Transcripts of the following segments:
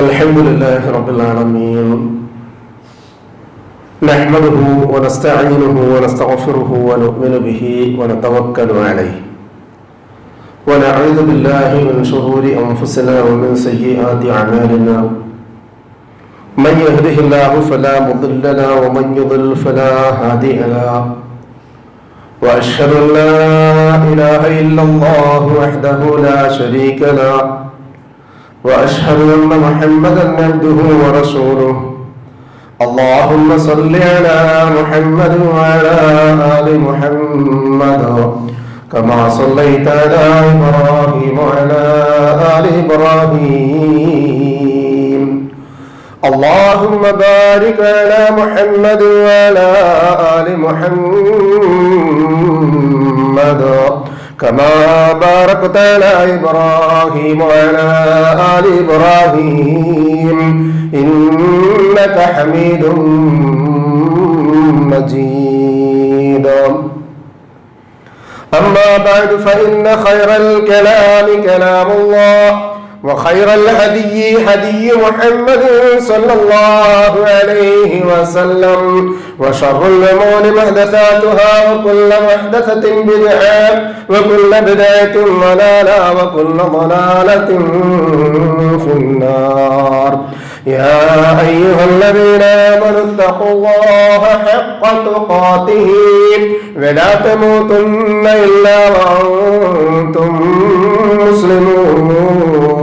الحمد لله رب العالمين نحمده ونستعينه ونستغفره ونؤمن به ونتوكل عليه ونعوذ بالله من شرور أنفسنا ومن سيئات أعمالنا من يهده الله فلا مضل له ومن يضلل فلا هادي له وأشهد أن لا إله إلا الله وحده لا شريك له وأشهد أن محمدا عبده ورسوله اللهم صل على محمد وعلى آل محمد كما صليت على إبراهيم وعلى آل إبراهيم اللهم بارك على محمد وعلى آل محمد كما باركت على إبراهيم وعلى آل إبراهيم إنك حميد مجيد أما بعد فإن خير الكلام كلام الله وخير الهدي هدي محمد صلى الله عليه وسلم وشر الأمور محدثاتها وكل محدثة بدعة وكل بدعة ضلالة وكل ضلالة في النار يا أيها الذين آمنوا اتقوا الله حق تقاته ولا تموتن إلا وأنتم مسلمون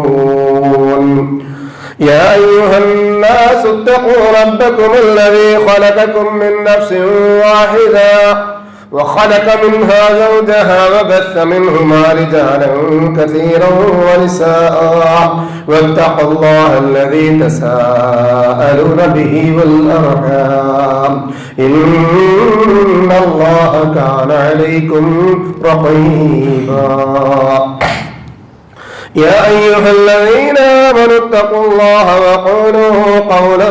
يا أيها الناس اتقوا ربكم الذي خلقكم من نفس واحدة وخلق منها زوجها وبث منهما رجالا كثيرا ونساء واتقوا الله الذي تساءلون به والأرحام إن الله كان عليكم رقيبا يا أيها الذين آمنوا اتقوا الله وقولوا قولا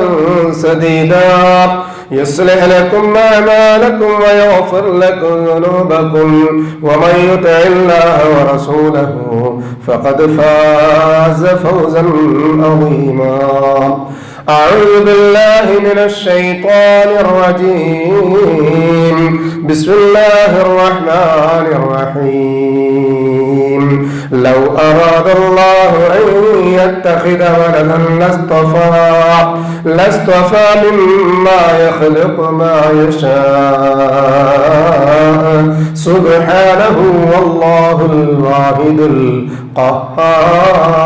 سديدا يصلح لكم أعمالكم ويغفر لكم ذنوبكم ومن يطع الله ورسوله فقد فاز فوزا عظيما أعوذ بالله من الشيطان الرجيم بسم الله الرحمن الرحيم لو أراد الله أن يتخذ ولدا لاصطفى مما يخلق ما يشاء سبحانه والله الواحد القهار.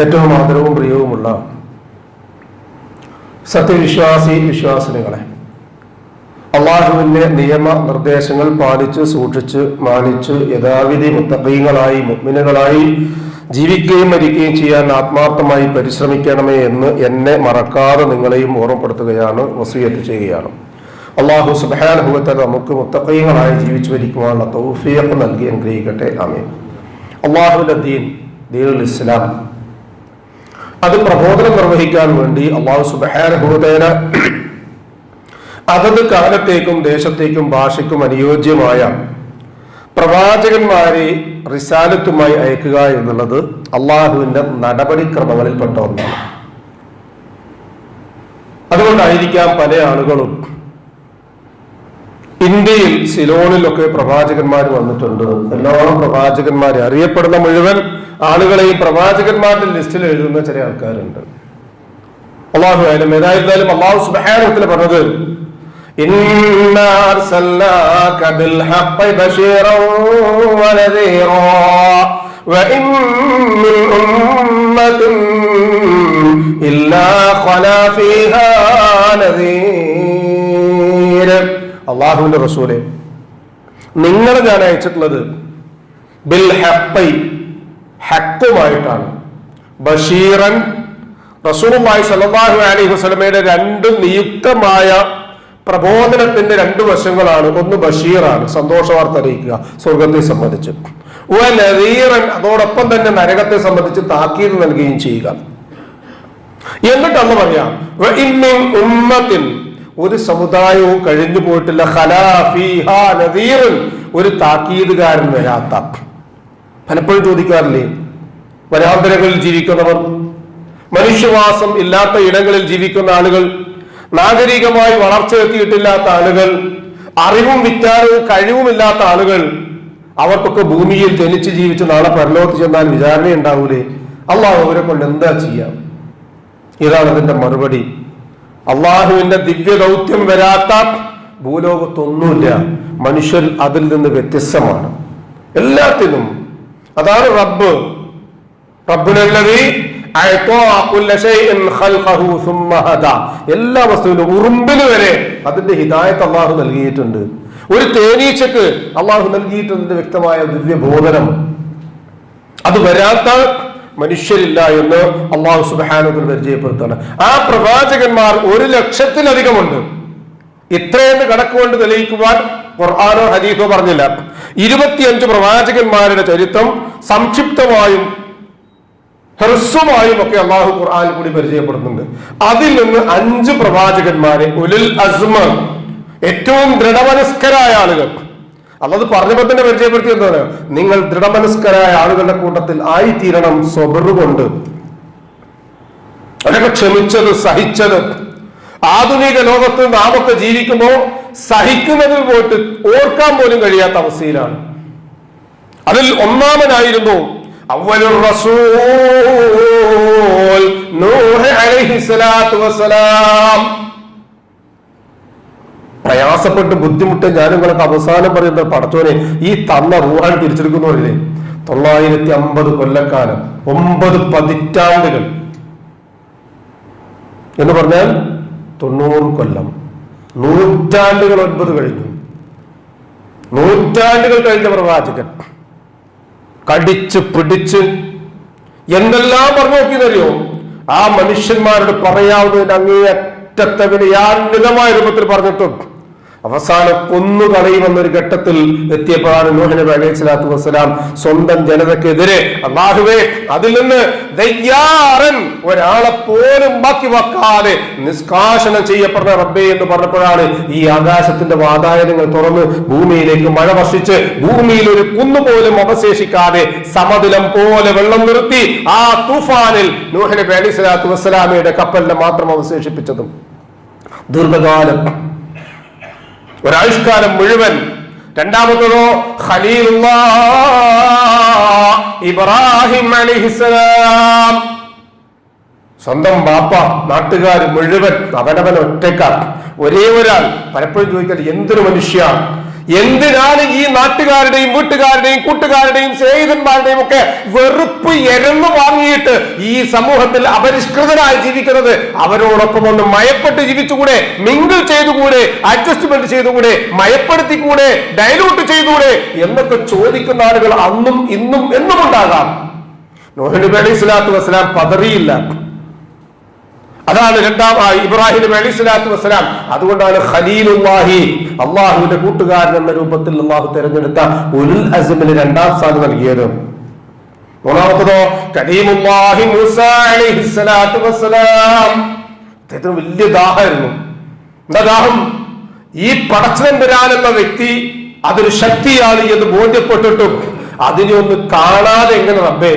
ഏറ്റവും ആദരവും പ്രിയവുമുള്ള വിശ്വാസിനികളെ, അള്ളാഹുവിന്റെ നിയമ നിർദ്ദേശങ്ങൾ പാലിച്ച് സൂക്ഷിച്ച് മാനിച്ച് യഥാവിധി മുത്തഖീങ്ങളായി മുഅ്മിനുകളായി ജീവിക്കുകയും മരിക്കുകയും ചെയ്യാൻ ആത്മാർത്ഥമായി പരിശ്രമിക്കണമേ എന്ന് എന്നെ മറക്കാതെ നിങ്ങളെയും ഓർമ്മപ്പെടുത്തുകയാണ്, വസിയത്ത് ചെയ്യുകയാണ്. അള്ളാഹു സുബ്ഹാനഹു വ തആല നമുക്ക് മുത്തഖീങ്ങളായി ജീവിച്ചു മരിക്കുവാനുള്ള തൗഫീഖ് നൽകി അനുഗ്രഹിക്കട്ടെ. ആമീൻ. അള്ളാഹുവിന്റെ ദീനുൽ ഇസ്ലാം, അത് പ്രബോധനം നിർവഹിക്കാൻ വേണ്ടി അള്ളാഹു സുബ്ഹാനഹു വ തആല അതത് കാലത്തേക്കും ദേശത്തേക്കും ഭാഷയ്ക്കും അനുയോജ്യമായ പ്രവാചകന്മാരെ റിസാലത്തുമായി അയക്കുക എന്നുള്ളത് അള്ളാഹുവിന്റെ നടപടിക്രമങ്ങളിൽപ്പെട്ട ഒന്നാണ്. അതുകൊണ്ടായിരിക്കാം പല ആളുകളും ഇന്ത്യയിൽ സിലോണിലൊക്കെ പ്രവാചകന്മാർ വന്നിട്ടുണ്ട്. എല്ലാ പ്രവാചകന്മാരെ അറിയപ്പെടുന്ന മുഴുവൻ ആളുകളെയും പ്രവാചകന്മാരുടെ ലിസ്റ്റിൽ എഴുതുന്ന ചില ആൾക്കാരുണ്ട്. അള്ളാഹു ആയാലും ഏതായിരുന്നാലും അള്ളാഹു സുബ്ഹാനഹു വ തആല പറഞ്ഞത് ഇന്നാ അർസൽനാക ബിൽ ഹഖ് ബശീറൻ വനദീറാ വഇൻ മിൻ ഉമ്മത്തിൻ ഇല്ലാ ഖലാ ഫീഹാ നദീർ. അള്ളാഹുവിന്റെ റസൂലേ, നിങ്ങളെ ഞാൻ അയച്ചിട്ടുള്ളത് ബിൽ ഹഖ്, ഹഖുമായിട്ടാണ്. ബഷീറൻ, റസൂലുള്ളാഹി സ്വല്ലല്ലാഹു അലൈഹി വസല്ലമയുടെ രണ്ട് നിയുക്തമായ പ്രബോധനത്തിന്റെ രണ്ട് വശങ്ങളാണ്. ഒന്ന് ബഷീറാണ്, സന്തോഷ വാർത്ത അറിയിക്കുക സ്വർഗത്തെ സംബന്ധിച്ച്. വനദീറൻ, അതോടൊപ്പം തന്നെ നരകത്തെ സംബന്ധിച്ച് താക്കീത് നൽകുകയും ചെയ്യുക. എന്നിട്ട് അന്ന് പറയാം ഉമ്മത്തിൻ, ഒരു സമുദായവും കഴിഞ്ഞു പോയിട്ടില്ല ഖലാ ഫീഹാ നദീറുൻ, ഒരു താക്കീതുകാരൻ വരാത്ത. പലപ്പോഴും ചോദിക്കാറില്ലേ, വനാന്തരങ്ങളിൽ ജീവിക്കുന്നവർ, മനുഷ്യവാസം ഇല്ലാത്ത ഇടങ്ങളിൽ ജീവിക്കുന്ന ആളുകൾ, നാഗരികമായി വളർച്ച എത്തിയിട്ടില്ലാത്ത ആളുകൾ, അറിവും വിജ്ഞാനവും കഴിവുമില്ലാത്ത ആളുകൾ, അവർക്കൊക്കെ ഭൂമിയിൽ ജനിച്ച് ജീവിച്ച് നാളെ പരലോകത്ത് ചെന്നാൽ വിചാരണ ഉണ്ടാവൂലേ? അള്ളാഹു അവരെ കൊണ്ട് എന്താ ചെയ്യാം? ഇതാണ് അതിന്റെ മറുപടി. അള്ളാഹുവിന്റെ ദിവ്യ ദൗത്യം വരാത്ത ഭൂലോകത്തൊന്നുമില്ല. മനുഷ്യർ അതിൽ നിന്ന് വ്യത്യസ്തമാണ് എല്ലാത്തിനും. അതാണ് റബ്ബ്. എല്ലാ വസ്തുവിനും, ഉറുമ്പിന് വരെ അതിന്റെ ഹിദായത്ത് അള്ളാഹു നൽകിയിട്ടുണ്ട്. ഒരു തേനീച്ചക്ക് അള്ളാഹു നൽകിയിട്ടുണ്ട് വ്യക്തമായ ദിവ്യബോധനം. അത് വരാത്ത മനുഷ്യരില്ല എന്ന് അള്ളാഹു സുബ്ഹാനഹു വ തആല പരിചയപ്പെടുത്താണ്. ആ പ്രവാചകന്മാർ 1,00,000-ലധികമുണ്ട്. ഇത്രയെന്ന് കണക്കുകൊണ്ട് തെളിയിക്കുവാൻ ഖുർആനോ ഹദീസോ പറഞ്ഞില്ല. 25 പ്രവാചകന്മാരുടെ ചരിത്രം സംക്ഷിപ്തമായും ഹ്രസ്വമായും ഒക്കെ അള്ളാഹു ഖുർആനിൽ കൂടി പരിചയപ്പെടുന്നുണ്ട്. അതിൽ നിന്ന് 5 പ്രവാചകന്മാരെ, ഉലുൽ അസ്മ, ഏറ്റവും ദൃഢമനസ്കരായ ആളുകൾ, അല്ലാതെ പറഞ്ഞപ്പോൾ തന്നെ പരിചയപ്പെടുത്തി എന്താണ്? നിങ്ങൾ ദൃഢമനസ്കരായ ആളുകളുടെ കൂട്ടത്തിൽ ആയിത്തീരണം. സ്വബറ് കൊണ്ട് അവരൊക്കെ ക്ഷമിച്ചത്, സഹിച്ചത്. ആധുനിക ലോകത്ത് നാമൊക്കെ ജീവിക്കുമ്പോൾ സഹിക്കുന്നതിൽ പോയിട്ട് ഓർക്കാൻ പോലും കഴിയാത്ത അവസ്ഥയിലാണ്. അതിൽ ഒന്നാമനായിരുന്നു അവ്വലുർ റസൂൽ നൂഹ് അലൈഹിസ്സലാത്തു വസ്സലാം. പ്രയാസപ്പെട്ട് ബുദ്ധിമുട്ട് ഞാൻ നിങ്ങൾക്ക് അവസാനം പറയുന്നത്, പടച്ചോനെ ഈ തന്ന റൂഹാൻ തിരിച്ചെടുക്കുന്നവരില്ലേ? 950 കൊല്ലക്കാലം, 9 പതിറ്റാണ്ടുകൾ എന്ന് പറഞ്ഞാൽ 90 കൊല്ലം. നൂറ്റാണ്ടുകൾ 9 കഴിഞ്ഞു. നൂറ്റാണ്ടുകൾ കഴിഞ്ഞ പ്രവാചകൻ കടിച്ച് പിടിച്ച് എന്തെല്ലാം പറഞ്ഞു നോക്കിയെന്നറിയോ? ആ മനുഷ്യന്മാരോട് പറയാവുന്നതിന് അങ്ങേയറ്റത്തെ വിനയാന്വിതമായ രൂപത്തിൽ പറഞ്ഞിട്ടും അവസാനം കൊന്നുകളയുമെന്നൊരു ഘട്ടത്തിൽ എത്തിയപ്പോഴാണ് നൂഹ് നബി അലൈഹി സ്വലാത്തു വസ്സലാം സ്വന്തം ജനതക്കെതിരെ അല്ലാഹുവേ അതിൽ നിന്ന് ദയ്യാറൻ ഒരാളെ പോലും ബാക്കി വെക്കാതെ നിഷ്കാശനം ചെയ്യപ്പെടുന്ന റബ്ബേ എന്ന് പറഞ്ഞപ്പോഴാണ് ഈ ആകാശത്തിന്റെ വാതായനങ്ങൾ തുറന്ന് ഭൂമിയിലേക്ക് മഴ വർഷിച്ച് ഭൂമിയിൽ ഒരു കുന്നുപോലും അവശേഷിക്കാതെ സമതലം പോലെ വെള്ളം നിർത്തി ആ തൂഫാനിൽ നൂഹ് നബി അലൈഹി സ്വലാത്തു വസ്സലാമയുടെ കപ്പലിനെ മാത്രം അവശേഷിപ്പിച്ചതും ദീർഘകാലം, ഒരാഴ്ചക്കാലം മുഴുവൻ. രണ്ടാമത്തതോ ഖലീലുല്ലാഹ് ഇബ്രാഹിം അലൈഹിസ്സലാം. സ്വന്തം ബാപ്പ, നാട്ടുകാർ മുഴുവൻ അവനവൻ ഒറ്റക്കാർ, ഒരേ ഒരാൾ. പലപ്പോഴും ചോദിക്കട്ടെ, എന്തൊരു മനുഷ്യ, എന്തിനാണ് ഈ നാട്ടുകാരുടെയും വീട്ടുകാരുടെയും കൂട്ടുകാരുടെയും സ്നേഹിതന്മാരുടെയും ഒക്കെ വെറുപ്പ് എരന്നു വാങ്ങിയിട്ട് ഈ സമൂഹത്തിൽ അപരിഷ്കൃതരായി ജീവിക്കുന്നത്? അവരോടൊപ്പം ഒന്ന് മയപ്പെട്ട് ജീവിച്ചുകൂടെ? മിങ്കിൾ ചെയ്തുകൂടെ? അഡ്ജസ്റ്റ്മെന്റ് ചെയ്തുകൂടെ? മയപ്പെടുത്തിക്കൂടെ? ഡയലൂട്ട് ചെയ്തുകൂടെ എന്നൊക്കെ ചോദിക്കുന്ന ആളുകൾ അന്നും ഇന്നും എന്നും ഉണ്ടാകാം. നൂഹ് നബി അലൈഹി സ്വലാത്തു വസ്സലാം പതറിയില്ല. അതാണ് ഇബ്രാഹിം നബി അലൈഹി സ്വലാത്തു വസ്സലാം. അതുകൊണ്ടാണ് ഖലീലുല്ലാഹി, അള്ളാഹുവിന്റെ കൂട്ടുകാരൻ എന്ന രൂപത്തിൽ അള്ളാഹു തെരഞ്ഞെടുത്ത ഉലുൽ അസ്മിന് 2ാം സ്ഥാനം നൽകിയത്. മൂന്നാമത്തതോ കലീമുല്ലാഹി മൂസ അലൈഹി സ്വലാത്തു വസ്സലാം. അദ്ദേഹത്തിന് വലിയ ദാഹമായിരുന്നു. എന്താ ദാഹം? ഈ പടച്ചവൻ വരാൻ എന്ന വ്യക്തി അതൊരു ശക്തിയാണ് എന്ന് ബോധ്യപ്പെട്ടിട്ടും അതിനെ ഒന്ന് കാണാതെ എങ്ങനെ റബ്ബേ,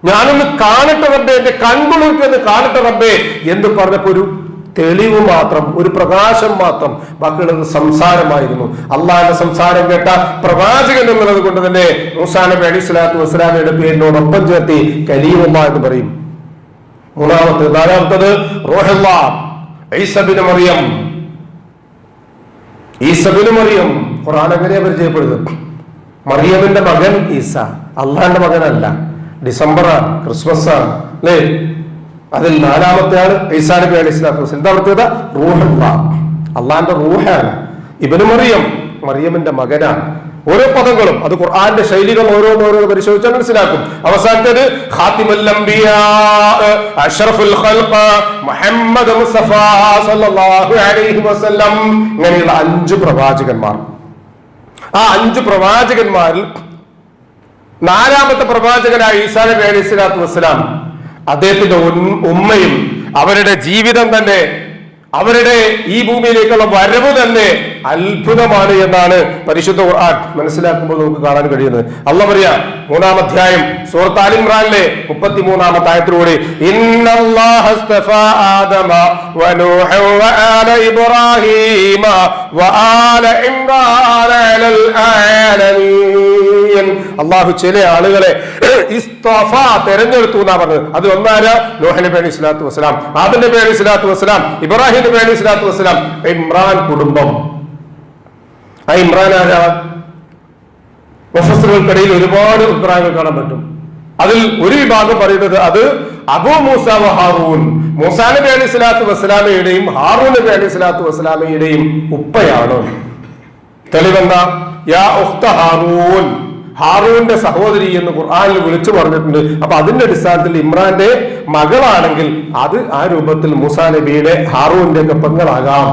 ഞാനൊന്ന് കാണട്ടെ റബ്ബേ, എന്റെ കൺകുളിർക്ക് ഒന്ന് കാണട്ടെ റബ്ബേ എന്ന് പറഞ്ഞപ്പോ ഒരു തെളിവ് മാത്രം, ഒരു പ്രകാശം മാത്രം, ബാക്കിയുള്ളത് സംസാരമായിരുന്നു. അള്ളാഹിന്റെ സംസാരം കേട്ട പ്രവാചകൻ എന്നുള്ളത് കൊണ്ട് തന്നെ മൂസാ നബി അലൈഹി സ്വലാത്തു വസ്സലാമയുടെ പേരിനോടൊപ്പം ചേർത്തി കലീമുല്ലാഹ് എന്ന് പറയും. നാലാമത്തത് റൂഹുല്ലാഹ് ഈസാ ഇബ്നു മറിയം. ഈസാ ഇബ്നു മറിയം ഖുർആൻ എങ്ങനെയാ പരിചയപ്പെടുന്നത്? മറിയമിന്റെ മകൻ ഈസ, അള്ളാഹിന്റെ മകനല്ല. ഡിസംബറാണ്, ക്രിസ്മസ് ആണ്, അല്ലേ? അതിൽ 4ാമത്തെ ആള് ഈസാ നബി അലൈഹി സ്വലാത്തു വസ്സലാം. എന്താ റൂഹുല്ലാഹ്, അള്ളാഹിന്റെ റൂഹാണ്. ഇബ്നു മറിയം, മറിയമിന്റെ മകനാണ്. ഓരോ പദങ്ങളും അത് ഖുർആന്റെ ശൈലികൾ ഓരോന്നോരോന്ന് പരിശോധിച്ചാൽ മനസ്സിലാക്കും. അവസാനത്തേത് ഖാതിമുൽ അംബിയാ അഷ്റഫുൽ ഖൽഖ് മുഹമ്മദ് മുസ്തഫ സല്ലല്ലാഹു അലൈഹി വസല്ലം. ഇങ്ങനെയുള്ള 5 പ്രവാചകന്മാർ. ആ 5 പ്രവാചകന്മാരിൽ 4ാമത്തെ പ്രവാചകനായ ഈസാ നബി അലൈഹി സ്വലാത്തു വസ്സലാം, അദ്ദേഹത്തിന്റെ ഉമ്മയും അവരുടെ ജീവിതം തന്നെ അവരുടെ ഈ ഭൂമിയിലേക്കുള്ള വരവ് തന്നെ അത്ഭുതമാണ് എന്നാണ് പരിശുദ്ധ ഖുർആൻ മനസ്സിലാക്കുമ്പോൾ നമുക്ക് കാണാൻ കഴിയുന്നത്. അല്ലാഹു പറയാ 3-ാം അധ്യായം സൂറത്ത് ആൽ ഇംറാനിലെ 33-ാമത്തെ ആയത്തിലൂടെ ഇന്നല്ലാഹ അസ്തഫാ ആദമ വനൂഹ വആല ഇബ്രാഹീമ വആല ഇംറാന അലൽ ആലമീൻ. അല്ലാഹു ചില ആളുകളെ ഇസ്തഫ തെരഞ്ഞെടുത്തു എന്നാ പറഞ്ഞത്. അത് ഒന്നാരാ? നൂഹ് നബി അലൈഹി സ്വലാത്തു വസ്സലാം, ആദം നബി അലൈഹി സ്വലാത്തു വസ്സലാം, ഇബ്രാഹിം നബി അലൈഹി സ്വലാത്തു വസ്സലാം, ഇമ്രാൻ കുടുംബം. ആ ഇമ്രാൻ ആരാ? മുഫസ്സിറുകൾക്കിടയിൽ ഒരുപാട് അഭിപ്രായങ്ങൾ കാണാൻ പറ്റും. അതിൽ ഒരു വിഭാഗം പറയുന്നത് അത് അബൂ മൂസ വ ഹാറൂൻ, മൂസാ നബി അലൈഹി സ്വലാത്തു വസ്സലാമയുടെയും ഹാറൂൻ നബി അലൈഹി സ്വലാത്തു വസ്സലാമയുടെയും ഉപ്പയാണ്. തെളിവെന്താ? യാ ഉഖ്ത ഹാറൂൻ, ഹാറൂന്റെ സഹോദരി എന്ന് ഖുർആനിൽ വിളിച്ചു പറഞ്ഞിട്ടുണ്ട്. അപ്പൊ അതിന്റെ അടിസ്ഥാനത്തിൽ ഇമ്രാന്റെ മകളാണെങ്കിൽ അത് ആ രൂപത്തിൽ മൂസാ നബിയുടെ ഹാറൂന്റെ ഒക്കെ പെങ്ങളാകാം.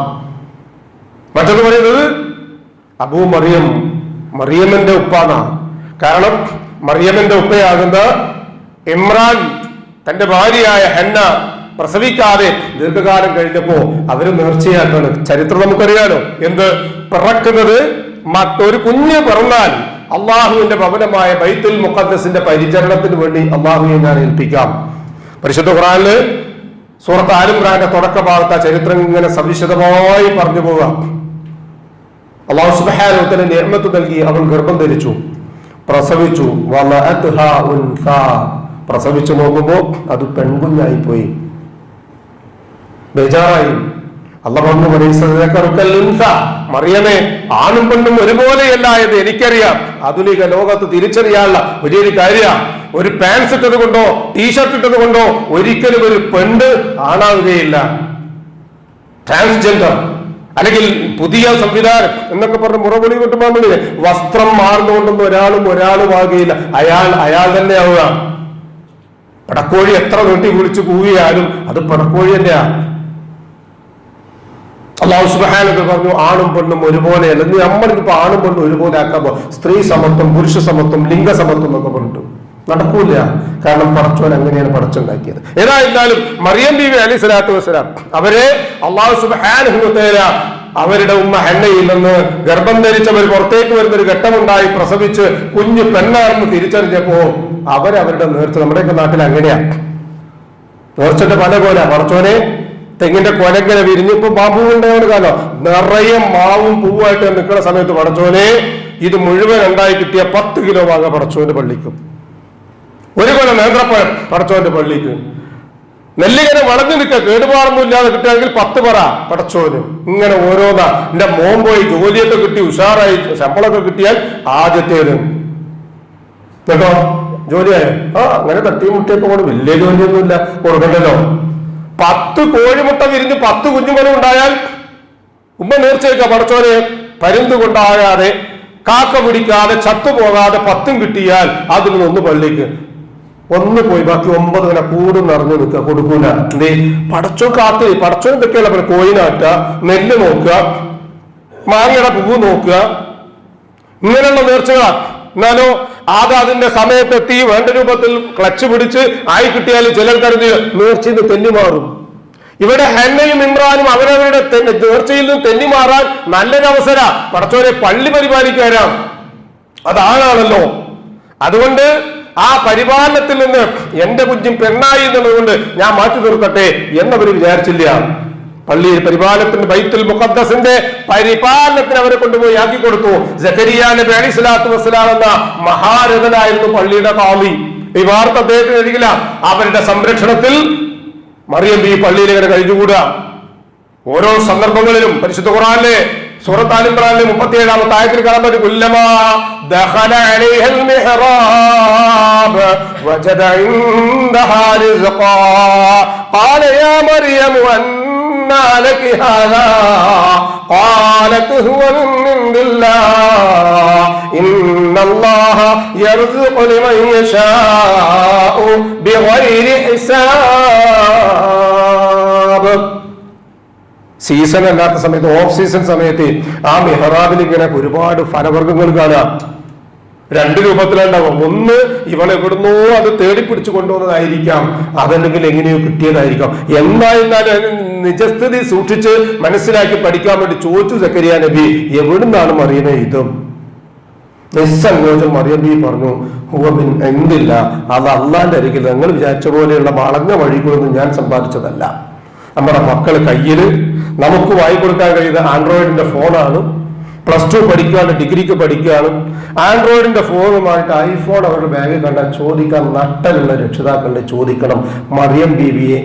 മറ്റൊന്ന് പറയുന്നത് അബൂ മറിയം, മറിയമിന്റെ ഉപ്പാന്നാ. കാരണം മറിയമിന്റെ ഉപ്പയാകുന്ന ഇമ്രാൻ തന്റെ ഭാര്യയായ ഹന്ന പ്രസവിക്കാതെ ദീർഘകാലം കഴിഞ്ഞപ്പോ അവര് നേർച്ചയാക്കാണ്. ചരിത്രം നമുക്കറിയാലോ. എന്ത്? പിറക്കുന്നത് ഒരു കുഞ്ഞ് പിറന്നാൽ അള്ളാഹുവിന്റെ ഭവനമായ ബൈത്തുൽ മുഖദ്ദസിന്റെ പരിചരണത്തിന് വേണ്ടി അള്ളാഹുവിനെ ഞാൻ ഏൽപ്പിക്കാം. പരിശുദ്ധ ഖുർആനില് സൂറത്ത് ആൽ ഇംറാന്റെ തുടക്ക ഭാഗത്ത് ആ ചരിത്രം ഇങ്ങനെ സവിശദമായി പറഞ്ഞു പോകാം. അള്ളാഹു സുബ്ഹാനഹു വ തആല നിഅമത്ത് നൽകി അവൾ ഗർഭം ധരിച്ചു, പ്രസവിച്ചു. വലഅത്ഹാ ഉൻസാ, പ്രസവിച്ചു നോക്കുമ്പോ അത് പെൺകുഞ്ഞായി പോയി. ബേജാറായി. അല്ലാഹു പറഞ്ഞു, മറിയമേ, ആണും പെണ്ണും ഒരുപോലെയല്ല എന്ന് എനിക്കറിയാം. ആധുനിക ലോകത്ത് തിരിച്ചറിയാനുള്ള വലിയൊരു കാര്യമാണ്. ഒരു പാൻസ് ഇട്ടത് കൊണ്ടോ ടീഷർട്ട് ഇട്ടത് കൊണ്ടോ ഒരിക്കലും ഒരു പെണ്ണ് ആണാവുകയില്ല. ട്രാൻസ്ജെൻഡർ അല്ലെങ്കിൽ പുതിയ സംവിധാനം എന്നൊക്കെ പറഞ്ഞ് മുറവിളി കിട്ടുമ്പോൾ വസ്ത്രം മാറുന്നുകൊണ്ടൊന്നും ഒരാളും ആകുകയില്ല. അയാൾ തന്നെ ആവുക. പടക്കോഴി എത്ര നീട്ടി വിളിച്ചു കൂവിയാലും അത് പടക്കോഴി തന്നെയാണ്. അല്ലാഹു സുബ്ഹാനഹു പറഞ്ഞു ആണും പെണ്ണും ഒരുപോലെയല്ല. നമ്മളിപ്പോ ആണും പെണ്ണും ഒരുപോലെ ആക്കാമ്പോ സ്ത്രീ സമത്വം, പുരുഷ സമത്വം, ലിംഗസമത്വം എന്നൊക്കെ പറഞ്ഞിട്ട് നടക്കൂല. കാരണം പടച്ചോൻ അങ്ങനെയാണ് പടച്ചുണ്ടാക്കിയത്. ഏതായിരുന്നാലും മറിയം ബീവി അലൈഹി സ്വലാത്തു വസ്സലാം അവരെ അല്ലാഹു സുബ്ഹാനഹു വ തആല അവരുടെ ഉമ്മ ഹന്നയിൽ നിന്ന് ഗർഭം ധരിച്ചവർ പുറത്തേക്ക് വരുന്നൊരു ഘട്ടമുണ്ടായി. പ്രസവിച്ച് കുഞ്ഞ് പെണ്ണാണെന്ന് തിരിച്ചറിഞ്ഞപ്പോ അവരവരുടെ നേർച്ച, നമ്മുടെയൊക്കെ നാട്ടിൽ അങ്ങനെയാ നേർച്ചന്റെ പല പോലെ പടച്ചോനെ തെങ്ങിന്റെ കൊലങ്ങനെ വിരിഞ്ഞിപ്പോ ബാമ്പൂ ഉണ്ടായത് കാലം നിറയെ മാവും പൂവായിട്ട് നിൽക്കുന്ന സമയത്ത് പടച്ചോനെ ഇത് മുഴുവൻ ഉണ്ടായി കിട്ടിയ 10 കിലോ വാങ്ങ പടച്ചോന്റെ പള്ളിക്കും. ഒരു കൊല നേന്ത്രപ്പഴം പടച്ചോന്റെ പള്ളിക്ക്. നെല്ലിങ്ങനെ വളഞ്ഞു നിൽക്കുക കേടുപാടൊന്നും ഇല്ലാതെ കിട്ടുകയാണെങ്കിൽ 10 പറ പടച്ചോന്. ഇങ്ങനെ ഓരോന്നാ. എന്റെ മോൻ പോയി ജോലിയൊക്കെ കിട്ടി ഉഷാറായി ശമ്പളമൊക്കെ കിട്ടിയാൽ ആദ്യത്തേത് കേട്ടോ ജോലിയായോ? അങ്ങനെ തട്ടിയും മുട്ടിയൊക്കെ കൊണ്ട് വലിയ ജോലിയൊന്നുമില്ല, കൊടുക്കണ്ടല്ലോ. 10 കോഴിമുട്ട വിരിഞ്ഞ് 10 കുഞ്ഞുങ്ങളും ഉണ്ടായാൽ ഉമ്മ നേർച്ചയൊക്കെ പടച്ചോനെ പരുന്ത് കൊണ്ടാകാതെ കാക്ക പിടിക്കാതെ ചത്തുപോകാതെ 10 കിട്ടിയാൽ അതിൽ നിന്ന് 1 പള്ളിക്ക്, 1 പോയി ബാക്കി 9 ഇങ്ങനെ കൂടും നിറഞ്ഞു നിൽക്കുക, കൊടുക്കൂല. എന്തേ? പടച്ചോൻ കാത്ത്. പടച്ചോൻ എന്തൊക്കെയല്ല പിന്നെ കോഴിനാട്ടുക, നെല്ല് നോക്കുക, മാങ്ങയുടെ പൂവ് നോക്കുക, ഇങ്ങനെയുള്ള നേർച്ചകളാ. എന്നാലോ അതിന്റെ സമയത്തെത്തി വേണ്ട രൂപത്തിൽ ക്ലച്ച് പിടിച്ച് ആയി കിട്ടിയാൽ ചിലർ കരുതി നേർച്ചയിൽ നിന്ന് തെന്നിമാറും. ഇവിടെ ഹന്നയും ഇമ്രാനും അവരവരുടെ നേർച്ചയിൽ നിന്ന് തെന്നിമാറാൻ നല്ലൊരു അവസര. പടച്ചോനെ പള്ളി പരിപാലിക്കാനാ, അതാണല്ലോ. അതുകൊണ്ട് ആ പരിപാലനത്തിൽ നിന്ന് എന്റെ കുഞ്ഞും പെണ്ണായി എന്നുള്ളതുകൊണ്ട് ഞാൻ മാറ്റി നിർത്തട്ടെ എന്നവർ വിചാരിച്ചില്ല. പള്ളിയിൽ പരിപാലനത്തിന് ബൈത്തുൽ മുഖദ്ദസിന്റെ പരിപാലനത്തിന് അവരെ കൊണ്ടുപോയി ആക്കി കൊടുത്തു. സക്കരിയ നബി അലൈഹി സ്വലാത്തു വസ്സലാം എന്ന മഹാരഥനായിരുന്നു പള്ളിയുടെ ഖാദി. ഈ വാർത്ത അദ്ദേഹത്തിന് അറിയില്ല. അവരുടെ സംരക്ഷണത്തിൽ മറിയം ഈ പള്ളിയിൽ ഇങ്ങനെ കഴിഞ്ഞുകൂടുക. ഓരോ സന്ദർഭങ്ങളിലും പരിശുദ്ധ ഖുർആനിലെ സൂറത്ത് ആൽ ഇംറാനിലെ 37-ാമത്തെ ആയത്തിൽ കാണാൻ പറ്റും കുല്ലമാ ദഖല അലൈഹൽ മിഹ്റാബ് വജദ ഇൻദഹാ റിസ്ഖാ ഖാല യാ മറിയം അന്നാ ലകി ഹാദാ ഖാലത് ഹുവ മിൻ ഇൻദില്ലാഹ് ഇന്നല്ലാഹ യർസുഖു ലിമൻ യശാഉ ബിഗൈരി ഹിസാബ്. സീസൺ അല്ലാത്ത സമയത്ത്, ഓഫ് സീസൺ സമയത്ത് ആ മെഹ്റാബിൽ ഇങ്ങനെ ഒരുപാട് ഫലവർഗ്ഗങ്ങൾ കാണാം. രണ്ട് രൂപത്തിലുണ്ടാവും. ഒന്ന്, ഇവൾ എവിടുന്നോ അത് തേടിപ്പിടിച്ചു കൊണ്ടുവന്നതായിരിക്കാം, അതല്ലെങ്കിൽ എങ്ങനെയോ കിട്ടിയതായിരിക്കാം. എന്തായിരുന്നാലും നിജസ്ഥിതി സൂക്ഷിച്ച് മനസ്സിലാക്കി പഠിക്കാൻ വേണ്ടി ചോദിച്ചു സക്കരിയ നബി, എവിടുന്നാണ് മറിയമേ ഇതും? നിസ്സങ്കോചം മറിയം ബി പറഞ്ഞു, ഹുവമിൻ എന്തില്ല, അത് അള്ളാന്റെ അരികിൽ നിങ്ങൾ വിചാരിച്ച പോലെയുള്ള വളഞ്ഞ വഴികളൊന്നും ഞാൻ സമ്പാദിച്ചതല്ല. നമ്മുടെ മക്കൾ കയ്യിൽ നമുക്ക് വാങ്ങിക്കൊടുക്കാൻ കഴിയുന്ന ആൻഡ്രോയിഡിന്റെ ഫോണാണ്. +2 പഠിക്കുകയാണ്, ഡിഗ്രിക്ക് പഠിക്കുകയാണ്. ആൻഡ്രോയിഡിന്റെ ഫോണുമായിട്ട് ഐഫോൺ അവരുടെ ബാഗിൽ കണ്ടാൽ ചോദിക്കാൻ നട്ടലുള്ള രക്ഷിതാക്കളുടെ ചോദിക്കണം. മറിയം ബീവിയെ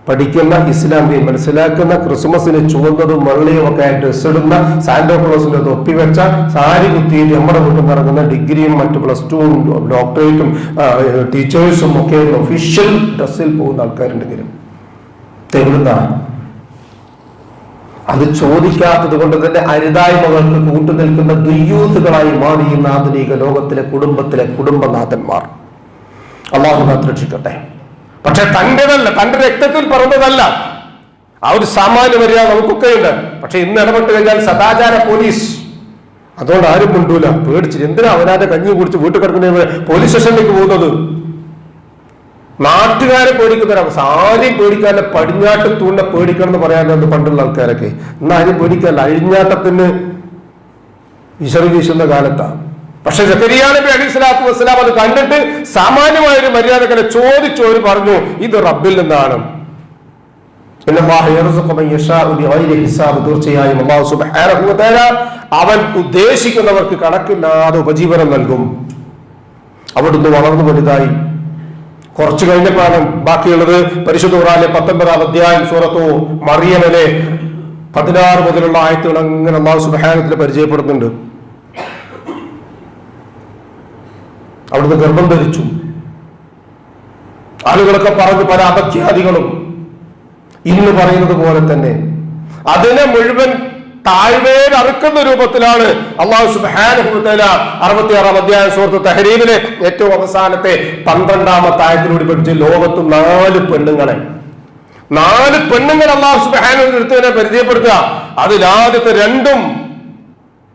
പഠിക്കുന്ന, ഇസ്ലാമിയെ മനസ്സിലാക്കുന്ന, ക്രിസ്മസിന് ചുവന്നതും വെള്ളയും ഒക്കെ ആയിട്ട് ഡ്രസ് ഇടുന്ന, സാന്റോക്ലോസിന്റെ തൊപ്പി വെച്ച, സാരി കുത്തിയിട്ട് നമ്മുടെ വീട്ടിൽ നടക്കുന്ന ഡിഗ്രിയും മറ്റ് +2ഉം ഡോക്ടറേറ്റും ടീച്ചേഴ്സും ഒക്കെ ഒഫീഷ്യൽ ഡ്രസ്സിൽ പോകുന്ന ആൾക്കാരുണ്ടെങ്കിലും എവിടുന്നാണ്? അത് ചോദിക്കാത്തത് കൊണ്ട് തന്നെ അരുതായ്മകൾക്ക് കൂട്ടുനിൽക്കുന്ന ദുയ്യൂത്തുകളായി മാറിയുന്ന ആധുനിക ലോകത്തിലെ കുടുംബനാഥന്മാർ. അള്ളാഹു കാത്തുരക്ഷിക്കട്ടെ. പക്ഷെ തൻ്റെതല്ല, തൻ്റെ രക്തത്തിൽ പറഞ്ഞതല്ല. ആ ഒരു സാമാന്യ മര്യാദ നമുക്കൊക്കെ ഉണ്ട്. പക്ഷെ ഇന്ന് ഇടപെട്ട് കഴിഞ്ഞാൽ സദാചാര പോലീസ്, അതുകൊണ്ട് ആരും മിണ്ടൂല, പേടിച്ചിട്ട്. എന്തിനാ അവനാന്റെ കഞ്ഞി കുടിച്ച് വീട്ടിൽ കിടക്കുന്ന പോലീസ് സ്റ്റേഷനിലേക്ക് പോകുന്നത്? നാട്ടുകാരെ പേടിക്കുന്നവരാണ്. ആരെയും പേടിക്കാല്ല, പടിഞ്ഞാട്ട് തൂണ്ട പേടിക്കണം എന്ന് പറയാനുണ്ട് പണ്ടുള്ള ആൾക്കാരൊക്കെ. ഇന്ന് ആരും പേടിക്കാല്ല, അഴിഞ്ഞാട്ടത്തിന് വിശറി വീശുന്ന കാലത്താണ്. പക്ഷെ സക്കരിയ നബി അലൈഹിസ്സലാത്തു വസ്സലാം അത് കണ്ടിട്ട് സാമാന്യമായൊരു മര്യാദകളെ ചോദിച്ചവര് പറഞ്ഞു, ഇത് റബ്ബിൽ നിന്നാണ്. തീർച്ചയായും അല്ലാഹു സുബ്ഹാനഹു വ തആല അവൻ ഉദ്ദേശിക്കുന്നവർക്ക് കണക്കില്ലാതെ ഉപജീവനം നൽകും. അവിടുന്ന് വളർന്നു വലുതായി. കുറച്ചു കഴിഞ്ഞപ്പോഴാണ് ബാക്കിയുള്ളത്. പരിശുദ്ധ ഖുർആനിലെ 19-ാം അധ്യായം സൂറത്തു മറിയമിലെ 16 മുതലുള്ള ആയത്തുകൾ അങ്ങനെ അല്ലാഹു സുബ്ഹാനഹു വ തആല പരിചയപ്പെടുന്നുണ്ട്. അവിടുന്ന് ഗർഭം ധരിച്ചു. ആളുകളൊക്കെ പറഞ്ഞു പല അപഖ്യാതികളും. ഇന്ന് പറയുന്നത് പോലെ തന്നെ അതിനെ മുഴുവൻ താഴ്വേര് അറുക്കുന്ന രൂപത്തിലാണ് അല്ലാഹു സുബ്ഹാനഹു വ തആല 66-ാം അധ്യായം സൂറത്ത് തഹ്രീമിലെ ഏറ്റവും അവസാനത്തെ 12-ാമത്തെ ആയത്തിലൂടെ പഠിച്ച് ലോകത്ത് 4 പെണ്ണുങ്ങളെ അല്ലാഹു സുബ്ഹാനഹു വ തആല പരിചയപ്പെടുത്തുക. അതിലാദ്യത്തെ 2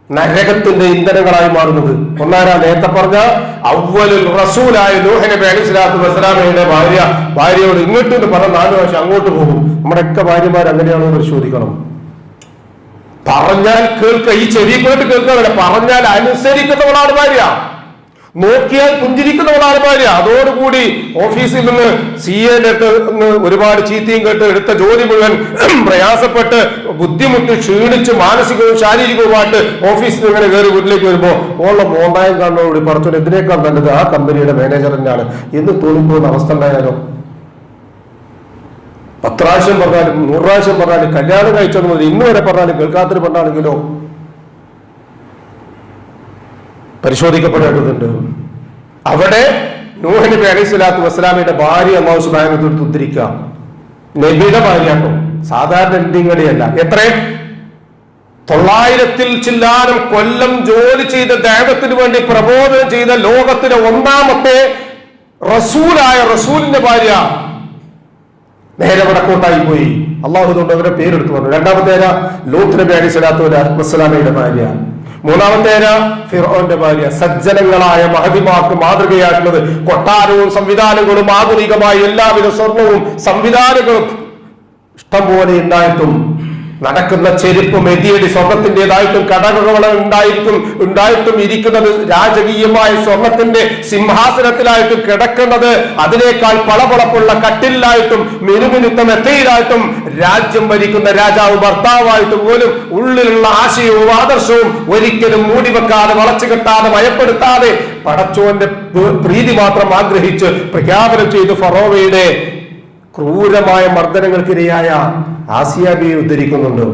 നരകത്തിന്റെ ഇന്ധനങ്ങളായി മാറുന്നത്. ഒന്നാരാ നേരത്തെ പറഞ്ഞ അവ്വലുൽ റസൂലായ നൂഹ് നബി അലൈഹിസ്സലാത്തു വസ്സലാമയുടെ ഭാര്യയോട് ഇങ്ങോട്ട് പറഞ്ഞ 4 പ്രാവശ്യം അങ്ങോട്ട് പോകും. നമ്മുടെയൊക്കെ ഭാര്യമാർ അങ്ങനെയാണോ പരിശോധിക്കണം. പറഞ്ഞാൽ കേൾക്കുക, ഈ ചെവി കേട്ട് കേൾക്കുക, പറഞ്ഞാൽ അനുസരിക്കുന്നവളാണ് ഭാര്യ, നോക്കിയാൽ പുഞ്ചിരിക്കുന്നവളാണ് ഭാര്യ. അതോടുകൂടി ഓഫീസിൽ നിന്ന് CA ഒരുപാട് ചീത്തയും കേട്ട് എടുത്ത ജോലി മുഴുവൻ പ്രയാസപ്പെട്ട് ബുദ്ധിമുട്ട് ക്ഷീണിച്ച് മാനസികവും ശാരീരികവുമായിട്ട് ഓഫീസിൽ ഇങ്ങനെ കയറി വീട്ടിലേക്ക് വരുമ്പോ ഓളെ മോന്തായം കാണുന്നതോടുകൂടി പറഞ്ഞു ഇതിനേക്കാൾ നല്ലത് ആ കമ്പനിയുടെ മാനേജർ തന്നെയാണ് എന്ന് തോന്നിപ്പോകുന്ന അവസ്ഥ ഉണ്ടായാലോ? 10 പ്രാവശ്യം പറഞ്ഞാലും 100 പ്രാവശ്യം പറഞ്ഞാലും കല്യാണം കഴിച്ചത് മുതൽ ഇന്ന് വരെ പറഞ്ഞാലും കേൾക്കാത്തൊരു പെണ്ണാണെങ്കിലോ പരിശോധിക്കപ്പെടേണ്ടതുണ്ട്. അവിടെ നൂഹ് നബി അലൈഹിസ്സലാത്തു വസ്സലാമയുടെ ഭാര്യ അല്ലാഹു സുബ്ഹാനഹു വ തആല ഉദ്ധരിക്കുക. നബിയുടെ ഭാര്യയാട്ടോ, സാധാരണ ഇന്ത്യങ്ങളിയല്ല. എത്ര 900-ൽ ചില്ലാനം കൊല്ലം ജോലി ചെയ്ത ദൈവത്തിന് വേണ്ടി പ്രബോധനം ചെയ്ത ലോകത്തിലെ 1-ാമത്തെ റസൂലായ റസൂലിന്റെ ഭാര്യ നേരെ വടക്കോട്ടായി പോയി. അള്ളാഹു കൊണ്ട് അവരുടെ പേരെടുത്തു പറഞ്ഞു. 2-ാമത്തെ ലൂത്ത് നബി അലൈഹിസ്സലാത്തു വസ്സലാമയുടെ ഭാര്യ. 3-ാമത്തെ ഫിർഔന്റെ ഭാര്യ. സജ്ജനങ്ങളായ മഹദിമാർക്ക് മാതൃകയായിട്ടുള്ളത് കൊട്ടാരവും സംവിധാനങ്ങളും ആധുനികമായ എല്ലാവിധ സ്വർണവും സംവിധാനങ്ങളും ഇഷ്ടം പോലെ ഉണ്ടായിട്ടും നടക്കുന്ന ചെരുപ്പ് മെതിയടി സ്വർണത്തിൻ്റെതായിട്ടും കടകകൾ ഉണ്ടായിട്ടും ഇരിക്കുന്നത് രാജകീയമായ സ്വർണത്തിന്റെ സിംഹാസനത്തിലായിട്ടും കിടക്കുന്നത് അതിനേക്കാൾ പളപളപ്പുള്ള കട്ടിലായിട്ടും മിനുമിനുത്ത മെത്തയിലായിട്ടും രാജ്യം ഭരിക്കുന്ന രാജാവ് ഭർത്താവായിട്ട് പോലും ഉള്ളിലുള്ള ആശയവും ആദർശവും ഒരിക്കലും മൂടിവെക്കാതെ വളച്ചുകെട്ടാതെ ഭയപ്പെടുത്താതെ പടച്ചോന്റെ പ്രീതി മാത്രം ആഗ്രഹിച്ച് പ്രഖ്യാപനം ചെയ്തു ഫറോവയുടെ ക്രൂരമായ മർദ്ദനങ്ങൾക്കിരയായ ആസിയ ബീവി ഉദ്ധരിക്കുന്നുണ്ട്.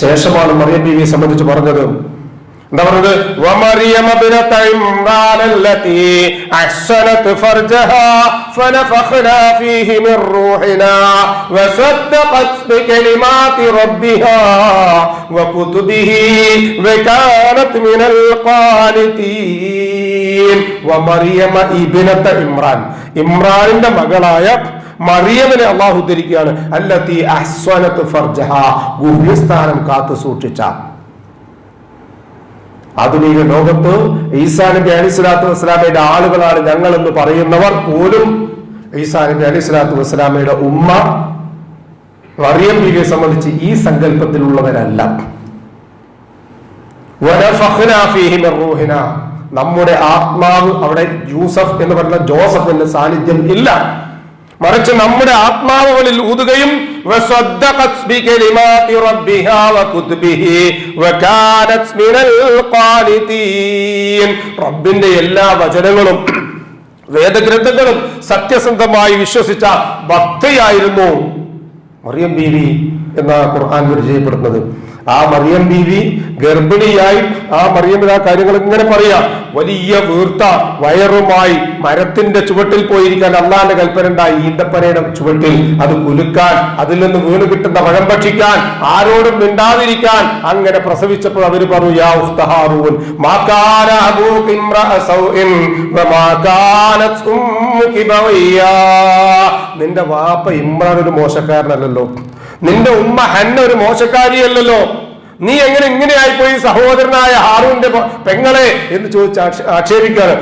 ശേഷമാണ് മറിയം ബീവിയെ സംബന്ധിച്ച് പറഞ്ഞത്. എന്താ പറഞ്ഞത്? വമറിയം ഇബ്നത ഇംറാൻ അല്ലതി അഹ്സനത് ഫർജഹാ ഫനഫഖനാ ഫീഹി മിർ റൂഹിനാ വസദ്ദഖത് ബികലിമാതി റബ്ബിഹാ വകുതുബിഹി വകാനത് മിനൽ ഖാനിതീൻ. വമറിയം ഇബ്നത ഇംറാൻ, ഇമ്രാനിന്റെ മകളായ മറിയമിനെ അള്ളാഹു ഉദ്ധരിക്കുകയാണ്. അല്ലത്തി അഹ്സനത് ഫർജഹാ, ഗുഹ്യസ്ഥാനം കാത്തു സൂക്ഷിച്ച. ആധുനിക ലോകത്ത് ഈസാ നബി അലൈഹിസ്സലാത്തു വസ്സലാമയുടെ ആളുകളാണ് ഞങ്ങൾ എന്ന് പറയുന്നവർ പോലും ഈസാ നബി അലൈഹിസ്സലാത്തു വസ്സലാമയുടെ ഉമ്മ മറിയം ബീവിയെ സംബന്ധിച്ച് ഈ സങ്കല്പത്തിലുള്ളവരല്ല. നമ്മുടെ ആത്മാവ് അവിടെ യൂസഫ് എന്ന് പറയുന്ന ജോസഫിന്റെ സാന്നിധ്യം ഇല്ല, മറിച്ച് നമ്മുടെ ആത്മാവുകളിൽ ഊതുകയും റബ്ബിന്റെ എല്ലാ വചനങ്ങളും വേദഗ്രന്ഥങ്ങളും സത്യസന്ധമായി വിശ്വസിച്ച ഭക്തയായിരുന്നു മറിയം ബീവി എന്ന ഖുർആൻ പരിചയപ്പെടുന്നത്. ആ മറിയം ബീവി ഗർഭിണിയായി ആ മറിയമിന് ആ കാര്യങ്ങൾ ഇങ്ങനെ പറയാം. വലിയ വീർത്ത വയറുമായി മരത്തിന്റെ ചുവട്ടിൽ പോയിരിക്കാൻ അള്ളാന്റെ കൽപ്പന ഉണ്ടായി. ഈന്തപ്പനയുടെ ചുവട്ടിൽ അത് കുലുക്കാൻ, അതിൽ നിന്ന് വീണ് കിട്ടുന്ന പഴം ഭക്ഷിക്കാൻ, ആരോടും മിണ്ടാതിരിക്കാൻ. അങ്ങനെ പ്രസവിച്ചപ്പോൾ അവര് പറഞ്ഞു, യാ ഉഖ്ത ഹാറൂൻ മാ കാന അബൂക ഇംറഅ സൗഇൻ വമാ കാനത് ഉമ്മുക ബഗിയ്യാ. നിന്റെ വാപ്പ ഇമ്രാൻ ഒരു മോശക്കാരനല്ലല്ലോ, നിന്റെ ഉമ്മ ഹന്ന ഒരു മോശക്കാരിയല്ലല്ലോ, നീ എങ്ങനെ ആയിപ്പോയി സഹോദരനായ ഹാറൂന്റെ പെങ്ങളെ എന്ന് ചോദിച്ച് ആക്ഷേപിക്കാണ്.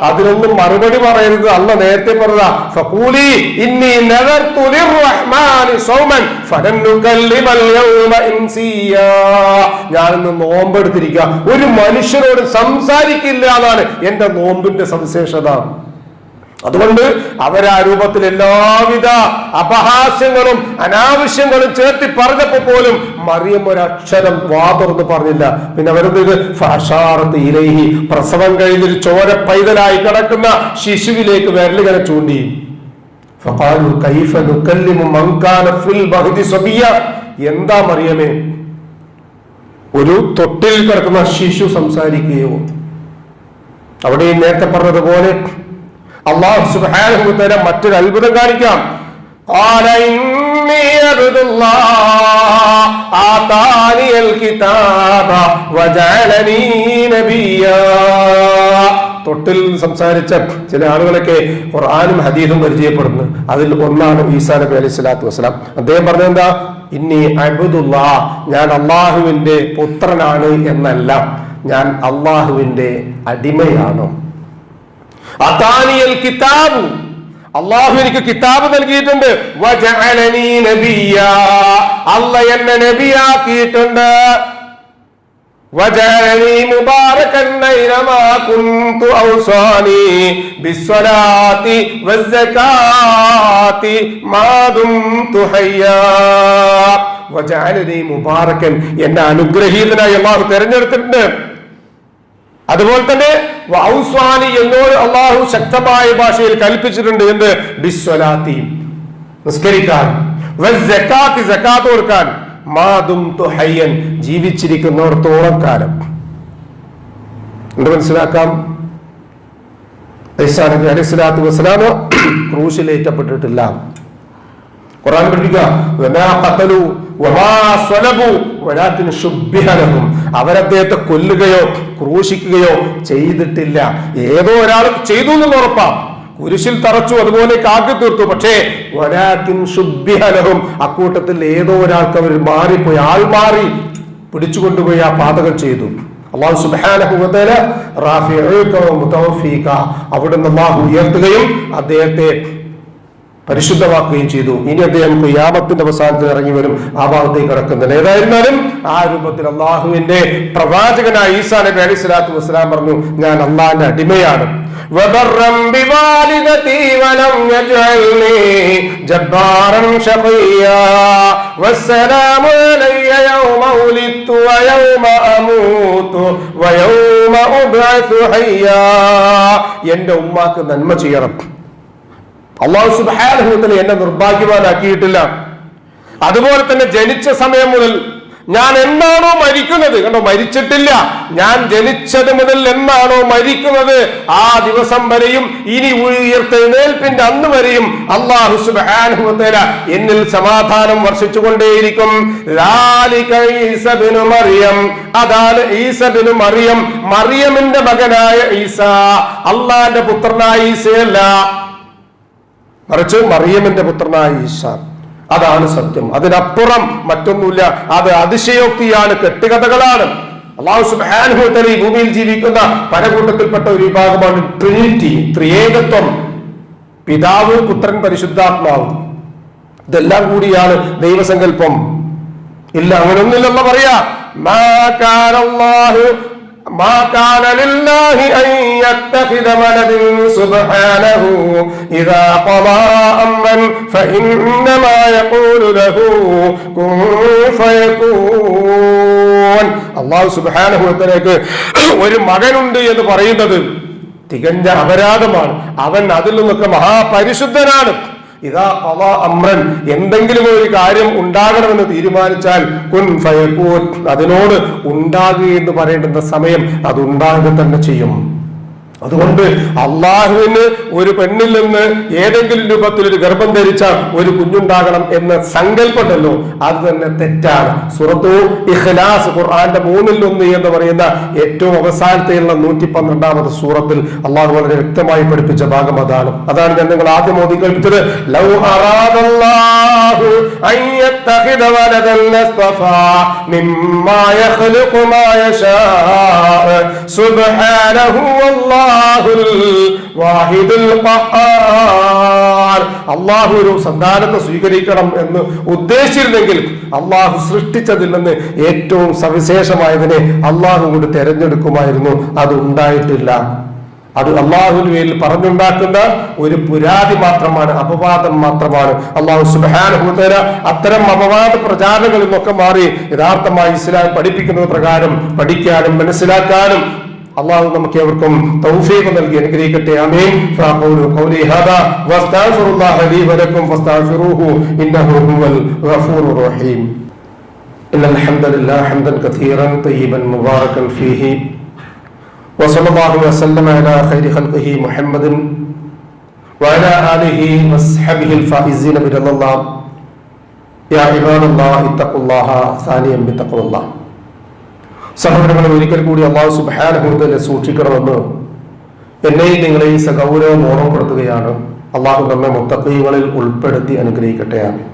അതിനൊന്നും മറുപടി പറയരുത്. അല്ല നേരത്തെ പറഞ്ഞതാ, ഫഖൂലി ഇന്നി നദർതു ലിർറഹ്മാനി സൗമൻ ഫലൻ നുകല്ലിമൽ യൗമ ഇൻസിയാ. ഞാനിന്ന് നോമ്പെടുത്തിരിക്കുക, ഒരു മനുഷ്യരോട് സംസാരിക്കില്ല എന്നാണ് എന്റെ നോമ്പിന്റെ സവിശേഷത. അതുകൊണ്ട് അവരാ രൂപത്തിൽ എല്ലാവിധ അപഹാസ്യങ്ങളും അനാവശ്യങ്ങളും ചേർത്തി പറഞ്ഞപ്പോ പോലും മറിയം ഒരക്ഷരം വാതുറന്ന് പറഞ്ഞില്ല. പിന്നെ അവരത് ഫഅശാറത്ത് ഇലൈഹി, പ്രസവം കഴിഞ്ഞൊരു ചോര പൈതലായി കിടക്കുന്ന ശിശുവിലേക്ക് വിരലുകളെ ചൂണ്ടി. ഫഖാലു കൈഫ നുകല്ലിമു മൻ കാന ഫിൽ ബഹ്ദി സബിയ. എന്താ മറിയമേ, ഒരു തൊട്ടിൽ കിടക്കുന്ന ശിശു സംസാരിക്കുകയോ? അവിടെ നേരത്തെ പറഞ്ഞതുപോലെ അല്ലാഹു സുബ്ഹാനഹു വ തആല മറ്റൊരു അത്ഭുതം കാണിക്കാം. ഖാല ഇന്നി അബ്ദുല്ലാഹ് ആതാനിയൽ കിതാബ വജഅലനീ നബിയ്യാ. തൊട്ടിൽ സംസാരിച്ച ചില ആളുകളൊക്കെ ഖുർആനും ഹദീസും പരിചയപ്പെടുന്നു. അതിൽ ഒന്നാണ് ഈസാ നബി അലൈഹിസ്സലാത്തു വസ്സലാം. അദ്ദേഹം പറഞ്ഞത് എന്താ? ഇന്നി അബ്ദുല്ലാഹ്, ഞാൻ അള്ളാഹുവിന്റെ പുത്രനാണ് എന്നല്ല, ഞാൻ അള്ളാഹുവിന്റെ അടിമയാണ്. അതാനിയൽ കിതാബ്, അള്ളാഹു എനിക്ക് കിതാബ് നൽകിയിട്ടുണ്ട്. വജഅലനീ നബിയ്യാ, അല്ലാഹ് എന്നെ നബിയാക്കിയിട്ടുണ്ട്. വജഅലനീ മുബാറകൻ ഐനമാ കുന്തു ഔസാനി ബിസ്സലാത്തി വസ്സകാത്തി മാ ദുംതു ഹയ്യാ. വജഅലനീ മുബാറകൻ, എന്നെ അനുഗ്രഹീതനായി അള്ളാഹു തെരഞ്ഞെടുത്തിട്ടുണ്ട്. അതുപോലെ തന്നെ ഔസ്വാനി, എന്നോട് അള്ളാഹു ശക്തമായ ഭാഷയിൽ കൽപ്പിച്ചിട്ടുണ്ട്. എന്ത്? ബിസ്വലാത്തി, നിസ്കരിക്കാൻ, വസ്സകാത്തി, സകാത്ത് കൊടുക്കാൻ, മാ ദുംതു ഹയ്യൻ, ജീവിച്ചിരിക്കുന്നിടത്തോളം കാലം. എന്ത് മനസ്സിലാക്കാം? ഈസാ നബി അലൈഹിസ്സലാത്തു വസ്സലാം ക്രൂശിലേറ്റപ്പെട്ടിട്ടില്ല. ഖുർആൻ പഠിപ്പിക്കുക, അവരദ്ദേഹത്തെ കൊല്ലുകയോ ക്രൂശിക്കുകയോ ചെയ്തിട്ടില്ല. ഏതോ ഒരാൾ ചെയ്തു എന്നുള്ള ഉറപ്പാ. കുരിശിൽ തറച്ചു, അതുപോലെ കാക്കി തീർത്തു. പക്ഷേ വലാകിൻ ശുബ്ബിഹ ലഹും, അക്കൂട്ടത്തിൽ ഏതോ ഒരാൾക്ക് അവർ മാറിപ്പോയി, ആൾ മാറി പിടിച്ചുകൊണ്ടുപോയി ആ പാതകം ചെയ്തു. അല്ലാഹു സുബ്ഹാനഹു വ തആല റാഫിഉക വ മുതവഫീക, അവിടുന്ന് അല്ലാഹു ഉയർത്തുകയും അദ്ദേഹത്തെ പരിശുദ്ധമാക്കുകയും ചെയ്തു. ഇനി അദ്ദേഹം ഖിയാമത്തിന്റെ അവസാനത്തിൽ ഇറങ്ങി വരും, ആ ഭാഗത്തേക്ക് കടക്കുന്നില്ല. ഏതായിരുന്നാലും ആ രൂപത്തിൽ അള്ളാഹുവിന്റെ പ്രവാചകനായ ഈസാ നബി അലൈഹിസ്സലാത്തു വസ്സലാം പറഞ്ഞു, ഞാൻ അള്ളാഹിന്റെ അടിമയാണ്. എന്റെ ഉമ്മാക്ക് നന്മ ചെയ്യണം. അല്ലാഹു സുബ്ഹാനഹു വ തആല എന്നെ നിർഭാഗ്യവാനാക്കിയിട്ടില്ല. അതുപോലെ തന്നെ ജനിച്ച സമയം മുതൽ ഞാൻ എന്നാണോ മരിക്കുന്നത്, കണ്ടോ, മരിച്ചിട്ടില്ല, ഞാൻ ജനിച്ചത് മുതൽ എന്നാണോ മരിക്കുന്നത് ആ ദിവസം വരെയും ഇനി ഉയർത്തെഴുന്നേൽപ്പിന്റെ അന്ന് വരെയും അല്ലാഹു സുബ്ഹാനഹു വ തആല എന്നിൽ സമാധാനം വർഷിച്ചുകൊണ്ടേയിരിക്കും. ദാലിക ഈസ ഇബ്നു മറിയം, അതാണ് ഈസ ഇബ്നു മറിയം, മറിയമിന്റെ മകനായ ഈസ, അല്ലാഹുവിന്റെ പുത്രനായ ഈസയല്ല. മറിച്ച് മറിയമിന്റെ പുത്രനായ ഈശ. അതാണ് സത്യം. അതിനപ്പുറം മറ്റൊന്നുമില്ല. അത് അതിശയോക്തിയാണ്, കെട്ടുകഥകളാണ്. അല്ലാഹു സുബ്ഹാനഹു വ തആല ഈ ഭൂമിയിൽ ജീവിക്കുന്ന പരകൂട്ടത്തിൽപ്പെട്ട ഒരു വിഭാഗമാണ് ട്രിനിറ്റി, ത്രിയേകത്വം. പിതാവ്, പുത്രൻ, പരിശുദ്ധാത്മാവ്, ഇതെല്ലാം കൂടിയാണ് ദൈവസങ്കല്പം. ഇല്ല, അങ്ങനൊന്നുമില്ല പറയാ. ما كان لله أن يتخذ ولد سبحانه إذا قضى أمرا فإنما يقول له كن فيكون. അല്ലാഹു സുബ്ഹാനഹു വ തആലക്ക് ഒരു മകനുണ്ട് എന്ന് പറയുന്നത് തികഞ്ഞ അപരാധമാണ്. അവൻ അതിൽ നിന്നൊക്കെ മഹാപരിശുദ്ധനാണ്. ഇദാ ഖളാ അംറൻ, എന്തെങ്കിലും ഒരു കാര്യം ഉണ്ടാകണമെന്ന് തീരുമാനിച്ചാൽ കുൻ ഫയകൂൻ, അതിനോട് ഉണ്ടാകുക എന്ന് പറയേണ്ടുന്ന സമയം അത് ഉണ്ടാകുക തന്നെ ചെയ്യും. അതുകൊണ്ട് അള്ളാഹുവിന് ഒരു പെണ്ണിൽ നിന്ന് ഏതെങ്കിലും രൂപത്തിൽ ഒരു ഗർഭം ധരിച്ച ഒരു കുഞ്ഞുണ്ടാകണം എന്ന സങ്കല്പമുണ്ടല്ലോ, അത് തന്നെ തെറ്റാണ്. സൂറത്തു ഇഖ്ലാസ്, ഖുർആന്റെ 3-1 എന്ന് പറയുന്ന ഏറ്റവും അവസാനത്തെയുള്ള 112ാമത്തെ സൂറത്തിൽ അള്ളാഹു വളരെ വ്യക്തമായി പഠിപ്പിച്ച ഭാഗം അതാണ്. ഞാൻ നിങ്ങൾ ആദ്യം ഓതി കേൾപ്പിച്ചത്. ലൗ അറാദല്ലാഹു അൻ യത്തഖിദ വലദൻ ലസ്തഫാ മിമ്മാ യഖ്ലുഖു മാ യശാ സുബ്ഹാനഹു വല്ലാഹു അള്ളാഹു ഒരു സന്താനത്തെ സ്വീകരിക്കണം എന്ന് ഉദ്ദേശിച്ചിരുന്നെങ്കിൽ അള്ളാഹു സൃഷ്ടിച്ചതിൽ നിന്ന് ഏറ്റവും സവിശേഷമായതിനെ അള്ളാഹു കൊണ്ട് തെരഞ്ഞെടുക്കുമായിരുന്നു. അത് ഉണ്ടായിട്ടില്ല. അത് അള്ളാഹുവിന് പേരിൽ പറഞ്ഞുണ്ടാക്കുന്ന ഒരു പുരാതി മാത്രമാണ്, അപവാദം മാത്രമാണ്. അള്ളാഹു സുബ്ഹാനഹു വ തആല അത്തരം അപവാദ പ്രചാരണങ്ങളിൽ നിന്നൊക്കെ മാറി യഥാർത്ഥമായി ഇസ്ലാം പഠിപ്പിക്കുന്ന പ്രകാരം പഠിക്കാനും മനസ്സിലാക്കാനും അല്ലാഹു നമുക്ക് ഏവർക്കും തൗഫീഖ് നൽകി അനുഗ്രഹിക്കട്ടെ. ആമീൻ. ഫഖൂലു ഖൗലി ഹാദാ വസ്തഗ്ഫിറുല്ലാഹ ലീ വലക്കും ഫസ്തഗ്ഫിറൂഹു ഇന്നഹു ഹുവൽ ഗഫൂറുർ റഹീം. ഇന്നൽ ഹംദലില്ലാഹി ഹംദൻ കസീറൻ തയ്യിബൻ മുബാറകൻ ഫീഹി വസല്ലല്ലാഹു വസല്ലമ അലാ ഖൈരി ഖൽഖിഹി മുഹമ്മദിൻ വഅലാ ആലിഹി വസ്ഹബിഹിൽ ഫായിസീന ബിറല്ലാഹ്. യാ ഇബാദല്ലാഹ് ഇത്തഖുല്ലാഹ സാനിയൻ ബിത്തഖ്വല്ലാഹ്. സഹോദരങ്ങളെ, ഒരിക്കൽ കൂടി അല്ലാഹു സുബ്ഹാനഹു വ തആല സൂക്ഷിക്കണമെന്ന് എന്നെയും നിങ്ങളെയും സഗൗരവം ഓർമ്മപ്പെടുത്തുകയാണ്. അല്ലാഹു നമ്മെ മുത്തഖീങ്ങളിൽ ഉൾപ്പെടുത്തി അനുഗ്രഹിക്കട്ടെ. ആമീൻ.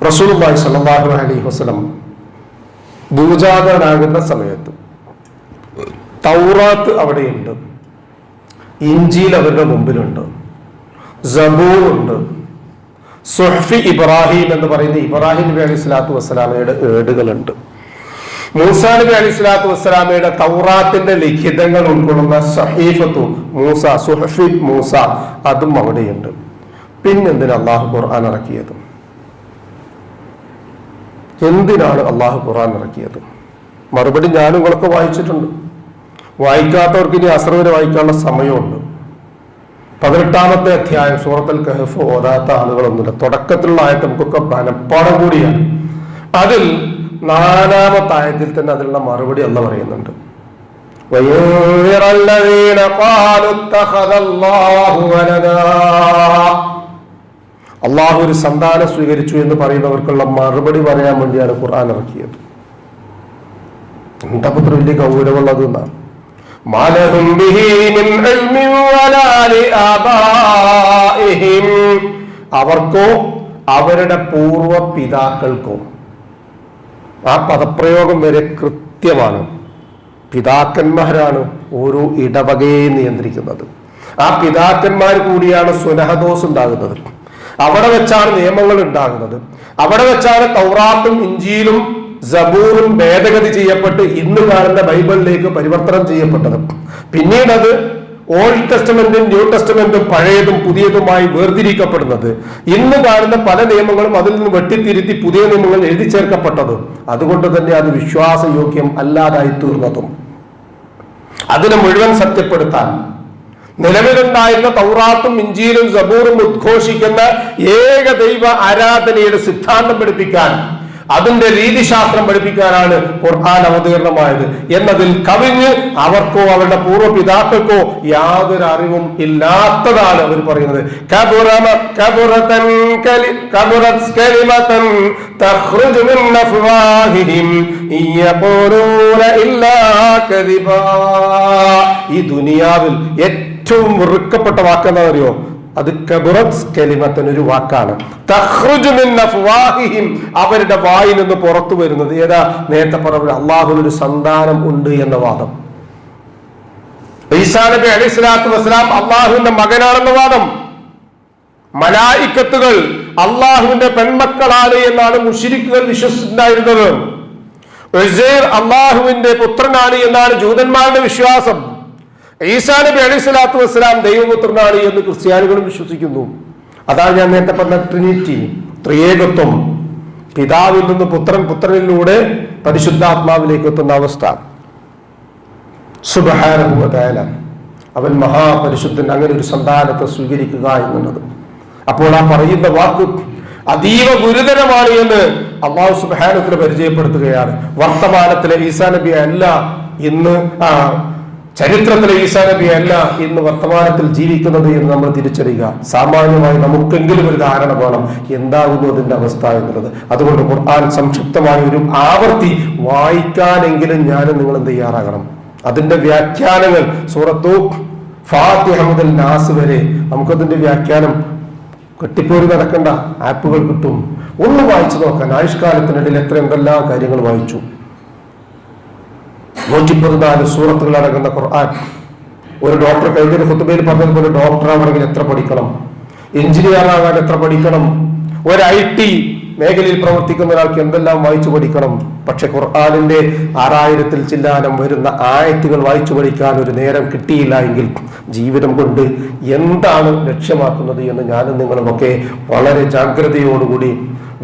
റസൂലുള്ളാഹി സ്വല്ലല്ലാഹു അലൈഹി വസല്ലം ഭൂജാതനാകുന്ന സമയത്ത് തൗറാത്ത് അവിടെയുണ്ട്, ഇഞ്ചീൽ അവരുടെ മുമ്പിലുണ്ട്, സബൂർ ഉണ്ട്, സുഹ്ഫി ഇബ്രാഹിം എന്ന് പറയുന്ന ഇബ്രാഹിം നബി അലൈഹി സ്വലാത്തു വസ്സലാമയുടെ ഏടുകളുണ്ട്, മൂസാ നബി അലൈഹി സ്വലാത്തു വസ്സലാമയുടെ തൗറാത്തിന്റെ ലിഖിതങ്ങൾ ഉൾക്കൊള്ളുന്ന സഹീഫത്തു മൂസ, സുഹ്ഫി മൂസ, അതും അവിടെയുണ്ട്. പിന്നെന്തിനാ അള്ളാഹു ഖുർആൻ ഇറക്കിയത്? എന്തിനാണ് അള്ളാഹു ഖുർആൻ ഇറക്കിയത്? മറുപടി ഞാനും നിങ്ങളൊക്കെ വായിച്ചിട്ടുണ്ട്. വായിക്കാത്തവർക്ക് ഇനി അസ്ർ വരെ വായിക്കാനുള്ള സമയമുണ്ട്. 18ാമത്തെ അധ്യായം സൂറത്തുൽ കഹ്ഫ് ഓതാത്ത ആളുകളൊന്നുമില്ല. തുടക്കത്തിലുള്ള ആയത്ത് നമുക്കൊക്കെ മനപ്പാടം കൂടിയാണ്. അതിൽ 4ാമത്തെ ആയത്തിൽ തന്നെ അതിനുള്ള മറുപടി അല്ലാഹു പറയുന്നുണ്ട്. അള്ളാഹു ഒരു സന്താനം സ്വീകരിച്ചു എന്ന് പറയുന്നവർക്കുള്ള മറുപടി പറയാൻ വേണ്ടിയാണ് ഖുർആൻ ഇറക്കിയത്. എന്താ പത്ര വലിയ ഗൗരവമുള്ളത് എന്നാണ്. അവർക്കോ അവരുടെ പൂർവ പിതാക്കൾക്കോ, ആ പദപ്രയോഗം വരെ കൃത്യമാണ്. പിതാക്കന്മാരാണ് ഓരോ ഇടവകയെ നിയന്ത്രിക്കുന്നത്. ആ പിതാക്കന്മാർ കൂടിയാണ് സുനഹദോസ് ഉണ്ടാകുന്നത്. അവിടെ വെച്ചാണ് നിയമങ്ങൾ ഉണ്ടാകുന്നത്. അവിടെ വെച്ചാണ് തൗറാത്തും ഇഞ്ചീലും സബൂറും ഭേദഗതി ചെയ്യപ്പെട്ട് ഇന്ന് കാണുന്ന ബൈബിളിലേക്ക് പരിവർത്തനം ചെയ്യപ്പെട്ടത്. പിന്നീട് അത് ഓൾഡ് ടെസ്റ്റമെന്റും ന്യൂ ടെസ്റ്റമെന്റും പഴയതും പുതിയതുമായി വേർതിരിക്കപ്പെടുന്നത്. ഇന്ന് കാണുന്ന പല നിയമങ്ങളും അതിൽ നിന്ന് വെട്ടിത്തിരുത്തി പുതിയ നിയമങ്ങൾ എഴുതി ചേർക്കപ്പെട്ടത്. അതുകൊണ്ട് തന്നെ അത് വിശ്വാസയോഗ്യം അല്ലാതായി തീർന്നതും. അതിനെ മുഴുവൻ സത്യപ്പെടുത്താൻ നിലവിലുണ്ടായിരുന്ന തൗറാത്തും ഇഞ്ചീലും സബൂറും ഉദ്ഘോഷിക്കുന്ന ഏക ദൈവ ആരാധനയുടെ സിദ്ധാന്തം പഠിപ്പിക്കാൻ, അതിന്റെ രീതിശാസ്ത്രം പഠിപ്പിക്കാനാണ് ഖുർആൻ അവതീർണമായത് എന്നതിൽ കവിഞ്ഞ് അവർക്കോ അവരുടെ പൂർവ്വപിതാക്കൾക്കോ യാതൊരു അറിവും ഇല്ലാത്തതാണ് അവർ പറയുന്നത്. ഈ ദുനിയാവിൽ ഏറ്റവും വെറുക്കപ്പെട്ട വാക്ക് എന്താണെന്ന് അറിയോ? അത് കബറത്ത് കലിമത്തൻ, ഒരു വാക്കാണ്. തഖ്റുജു മിൻ അഫ്വാഹിഹിം, അവരുടെ വായിൽ നിന്ന് പുറത്തു വരുന്നത് ഏതാ? നേരത്തെ പറഞ്ഞ അള്ളാഹുവിന് ഒരു സന്താനം ഉണ്ട് എന്ന വാദം. ഈസാ നബി അലൈഹി സ്വലാത്തു വസ്സലാം അള്ളാഹുവിന്റെ മകനാണെന്ന വാദം. മലായിക്കത്തുകൾ അള്ളാഹുവിന്റെ പെൺമക്കളാണ് എന്നാണ് മുശ്രിക്കുകൾ വിശ്വസിച്ചിട്ടുണ്ടായിരുന്നത്. ഉസൈർ അള്ളാഹുവിന്റെ പുത്രനാണ് എന്നാണ് ജൂതന്മാരുടെ വിശ്വാസം. ഈസാ നബി അലൈഹി സ്വലാത്തു വസ്സലാം ദൈവപുത്രനാണ് എന്ന് ക്രിസ്ത്യാനികളും വിശ്വസിക്കുന്നു. അതാണ് ഞാൻ നേരത്തെ പറഞ്ഞ ട്രിനിറ്റി, ത്രിയേകത്വം. പിതാവിൽ നിന്ന് പുത്രൻ, പുത്രനിലൂടെ പരിശുദ്ധാത്മാവിലേക്ക് എത്തുന്ന അവസ്ഥ. സുബ്ഹാനഹു വ തആല, അവൻ മഹാപരിശുദ്ധൻ. അങ്ങനെ ഒരു സന്താനത്തെ സ്വീകരിക്കുക എന്നുള്ളത്, അപ്പോൾ ആ പറയുന്ന വാക്ക് അതീവ ഗുരുതരമാണ് എന്ന് അല്ലാഹു സുബ്ഹാനഹു വ തആല പരിചയപ്പെടുത്തുകയാണ്. വർത്തമാനത്തിലെ ഈസാ നബി അല്ല ഇന്ന്, ചരിത്രത്തിലെ ഈസാ നബി അല്ല ഇന്ന് വർത്തമാനത്തിൽ ജീവിക്കുന്നത് എന്ന് നമ്മൾ തിരിച്ചറിയുക. സാമാന്യമായി നമുക്കെങ്കിലും ഒരു ധാരണ വേണം എന്താകുന്നു അതിന്റെ അവസ്ഥ എന്നുള്ളത്. അതുകൊണ്ട് ഖുർആൻ സംക്ഷിപ്തമായ ഒരു ആവർത്തി വായിക്കാനെങ്കിലും ഞാനും നിങ്ങളും തയ്യാറാകണം. അതിന്റെ വ്യാഖ്യാനങ്ങൾ സൂറത്തു ഫാത്തിഹ മുതൽ നാസ് വരെ നമുക്കതിന്റെ വ്യാഖ്യാനം കെട്ടിപ്പോരി നടക്കേണ്ട, ആപ്പുകൾ കിട്ടും. ഒന്ന് വായിച്ചു നോക്കാൻ. ആയുഷ്കാലത്തിനിടയിൽ എന്തെല്ലാം കാര്യങ്ങൾ വായിച്ചു. 114 സൂറത്തുകൾ അടങ്ങുന്ന ഖുർആൻ. ഒരു ഡോക്ടർ കഴിഞ്ഞൊരു ഖുതുബയിൽ പറഞ്ഞതുപോലെ ഡോക്ടർ ആവണമെങ്കിൽ എത്ര പഠിക്കണം, എഞ്ചിനീയർ ആകാൻ എത്ര പഠിക്കണം, ഒരു IT മേഖലയിൽ പ്രവർത്തിക്കുന്ന ഒരാൾക്ക് എന്തെല്ലാം വായിച്ചു പഠിക്കണം. പക്ഷെ ഖുർആനിന്റെ 6000-ൽ ചില്ലാനം വരുന്ന ആയത്തുകൾ വായിച്ചു പഠിക്കാൻ ഒരു നേരം കിട്ടിയില്ല എങ്കിൽ ജീവിതം കൊണ്ട് എന്താണ് ലക്ഷ്യമാക്കുന്നത് എന്ന് ഞാനും നിങ്ങളുമൊക്കെ വളരെ ജാഗ്രതയോടുകൂടി,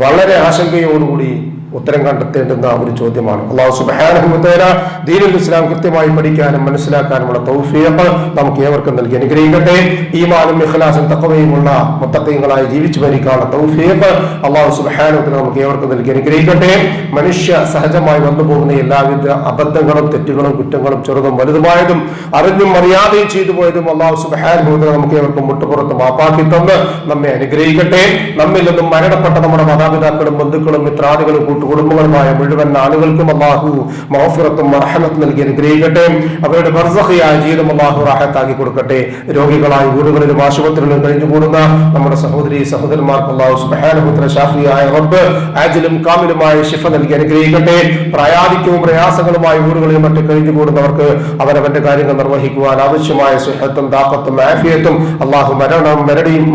വളരെ ആശങ്കയോടുകൂടി ഉത്തരം കണ്ടെത്തേണ്ടുന്ന ഒരു ചോദ്യമാണ്. അല്ലാഹു സുബ്ഹാനഹു വ തആല ദീനുൽ ഇസ്ലാം കൃത്യമായി പഠിക്കാനും മനസ്സിലാക്കാനുമുള്ള തൗഫീഖ് നമുക്ക് ഏവർക്കും നൽകി അനുഗ്രഹിക്കട്ടെ. ഈമാനും ഇഖ്ലാസും തഖ്വയുമുള്ള മുത്തഖീങ്ങളായി ജീവിച്ചു മരിക്കാനുള്ള തൗഫീഖ് അല്ലാഹു സുബ്ഹാനഹു വ തആല നമുക്ക് ഏവർക്കും നൽകി അനുഗ്രഹിക്കട്ടെ. മനുഷ്യ സഹജമായി വന്നു പോകുന്ന എല്ലാവിധ അബദ്ധങ്ങളും തെറ്റുകളും കുറ്റങ്ങളും ചെറുതും വലുതുമായതും അറിഞ്ഞും അറിയാതെയും ചെയ്തു പോയതും അല്ലാഹു സുബ്ഹാനഹു വ തആല നമുക്ക് ഏവർക്കും മുട്ടുപുറത്ത് മാപ്പാക്കി തന്ന് നമ്മെ അനുഗ്രഹിക്കട്ടെ. നമ്മിൽ നിന്നും മരണപ്പെട്ട നമ്മുടെ മാതാപിതാക്കളും ബന്ധുക്കളും മിത്രാദികളും കുടുംബങ്ങളുമായ മുഴുവൻ ആളുകൾക്കും അല്ലാഹു മഗ്ഫിറത്തും റഹ്മത്തും നൽകി അനുഗ്രഹിക്കട്ടെ. അവരുടെ ബർസഖിയായ ജീവിതം അല്ലാഹു റാഹത്താക്കി കൊടുക്കട്ടെ. രോഗികളായ വീടുകളിലും ആശുപത്രികളിലും കഴിഞ്ഞുകൂടുന്ന നമ്മുടെ സഹോദരി സഹോദരന്മാർക്ക് അല്ലാഹു സുബ്ഹാനഹു വ തആല ഷാഫിയായ റബ്ബ് ആജിലും കാമിലുമായ ശിഫ നൽകി അനുഗ്രഹിക്കട്ടെ. പ്രായാധിക്യവും പ്രയാസങ്ങളുമായി വീടുകളിൽ മറ്റും കഴിഞ്ഞുകൂടുന്നവർക്ക് അവരവന്റെ കാര്യങ്ങൾ നിർവഹിക്കുവാൻ ആവശ്യമായ സുഹത്തും ദാഖത്തും ആഫിയത്തും അല്ലാഹു മരണം വരെയും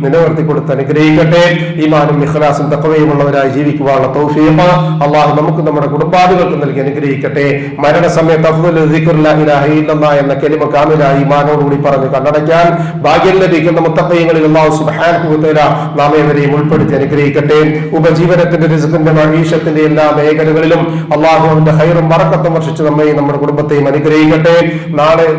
നിലനിർത്തി കൊടുത്ത് അനുഗ്രഹിക്കട്ടെ. ഈമാനും ഇഖ്ലാസും തഖ്വയുമുള്ളവരായി ജീവിക്കുവാൻ തൗഫീഖ് അല്ലാഹു നമുക്ക് നമ്മുടെ കുടുംബാദികൾക്ക് നൽകി അനുഗ്രഹിക്കട്ടെ. മരണസമയത്ത് അഫ്ദലു ദിക്ർ ലാ ഇലാഹ ഇല്ലല്ലാഹ് എന്ന കലിമ കാമിലായി ഈമാനോടുകൂടി പറഞ്ഞ് കണ്ണടയ്ക്കാൻ ഭാഗ്യം ലഭിക്കുന്ന മുത്തഖീങ്ങളിൽ അല്ലാഹു സുബ്ഹാനഹു വ തആല നാം ഏവരെയും ഉൾപ്പെടുത്തി അനുഗ്രഹിക്കട്ടെ. ഉപജീവനത്തിന്റെ റിസ്കിന്റെ മഈശത്തിന്റെ എല്ലാ മേഖലകളിലും അല്ലാഹു അവന്റെ ഖൈറും ബറക്കത്തും വർഷിച്ച് നമ്മയും നമ്മുടെ കുടുംബത്തെയും അനുഗ്രഹിക്കട്ടെ. നാളെ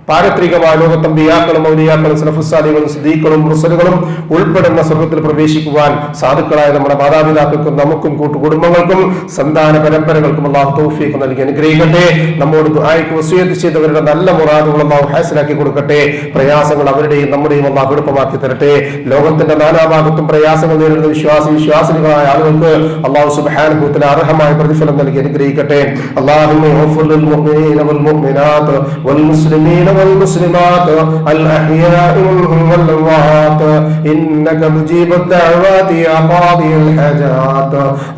പാരത്രികമായ ലോകത്ത് അമ്പിയാക്കളും ഔലിയാക്കളും സലഫുസ്സാലികളും സിദ്ദീഖുകളും മുർസലുകളും ഉൾപ്പെടുന്ന സ്വർഗ്ഗത്തിൽ പ്രവേശിക്കുവാൻ സാധുക്കളായ നമ്മുടെ മാതാപിതാക്കൾക്കും നമുക്കും കൂട്ടുകുടുംബങ്ങൾക്കും സന്താന പരമ്പരകൾക്കും അല്ലാഹു തൗഫീഖ് നൽകി അനുഗ്രഹിക്കട്ടെ. നമ്മോട് ദുആയ്ക്ക് വസിയത്ത് ചെയ്തവരുടെ നല്ല മുറാദുകൾ അല്ലാഹു ഹാസിലാക്കി കൊടുക്കട്ടെ. പ്രയാസങ്ങൾ അവരുടെയും നമ്മുടെയും അല്ലാഹു എളുപ്പമാക്കി തരട്ടെ. ലോകത്തിന്റെ നാനാഭാഗത്തും പ്രയാസങ്ങൾ നേരിടുന്ന വിശ്വാസികളായ ആളുകൾക്ക് അല്ലാഹു സുബ്ഹാനഹു വ തആല അർഹമായ പ്രതിഫലം നൽകി അനുഗ്രഹിക്കട്ടെ. അല്ലാഹുമ്മ ഗ്ഫിർ ലിൽ മുഅ്മിനീന വൽ മുഅ്മിനാത്ത് വൽ മുസ്ലിമീന والمسلمات الأحياء منهم والأموات إنك مجيب الدعوات يا قاضي الحاجات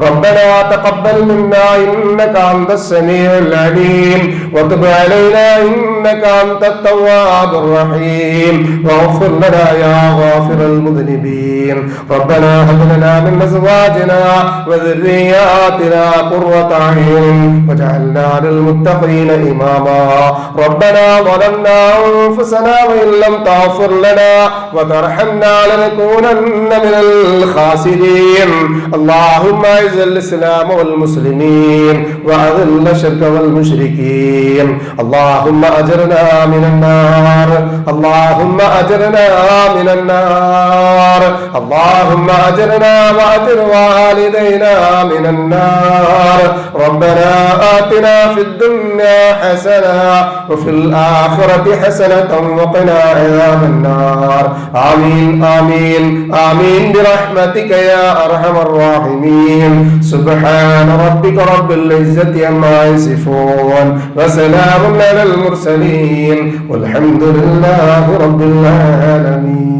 ربنا تقبل منا إنك أنت السميع العليم وتب علينا إنك أنت التواب الرحيم واغفر لنا يا غافر المذنبين ربنا هب لنا من أزواجنا وذرياتنا قرة أعين واجعلنا للمتقين إماما ربنا ظلمنا أنفسنا وإن لم تغفر لنا وترحمنا لنكونن من الخاسرين اللهم أعز الإسلام والمسلمين وأذل الشرك والمشركين اللهم أجرنا من النار اللهم أجرنا من النار اللهم أجرنا وأجر والدينا من النار ربنا آتنا في الدنيا حسنة وفي الآخرة حسنة وقنا عذاب النار آمين آمين آمين برحمتك يا أرحم الراحمين سبحان ربك رب العزة عما يصفون وسلام على المرسلين المرسلين والحمد لله رب العالمين.